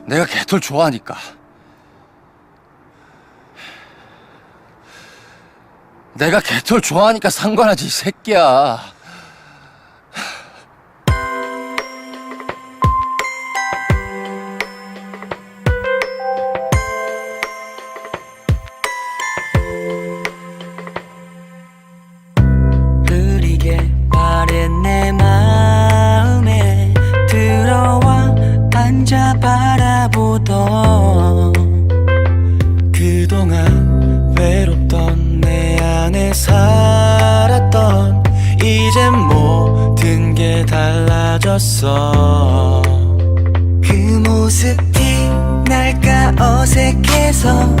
내가 개털 좋아하니까. 내가 개털 좋아하니까 상관하지, 이 새끼야. 흐리게 바랜 내 마음에 들어와 앉아 바라보던 그동안 외롭던 내 안에 살았던 이젠 모든 게 달라졌어. 그 모습이 날까 어색해서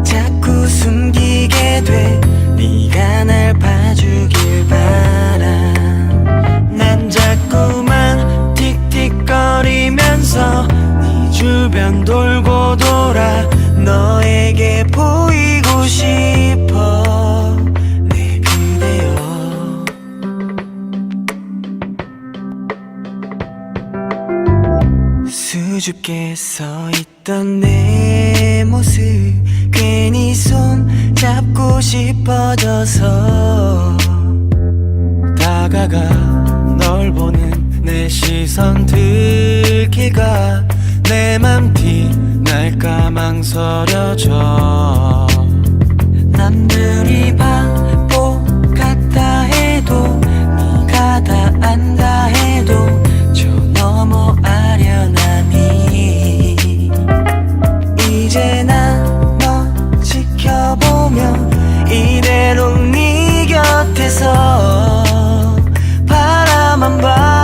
자꾸 숨기게 돼. 네가 날 봐주길 바라. 난 자꾸만 틱틱거리면서 네 주변 돌고 돌아 너에게 보이고 싶어. 내 그대여. 수줍게 서있던 내 모습 괜히 손 잡고 싶어져서 다가가 널 보는 내 시선 들킬까 내 맘 티날까 망설여져. 남들이 바보 같다 해도 네가 다 안다 해도 저 너머 아련하니. 이제 난 너 지켜보며 이대로 네 곁에서 바라만 봐.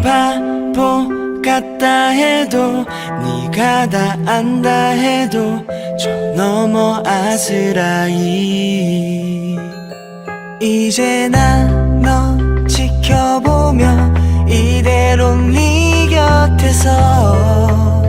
바보 같다 해도 네가 다 안다 해도 저 너머 아스라이. 이제 난 너 지켜보며 이대로 네 곁에서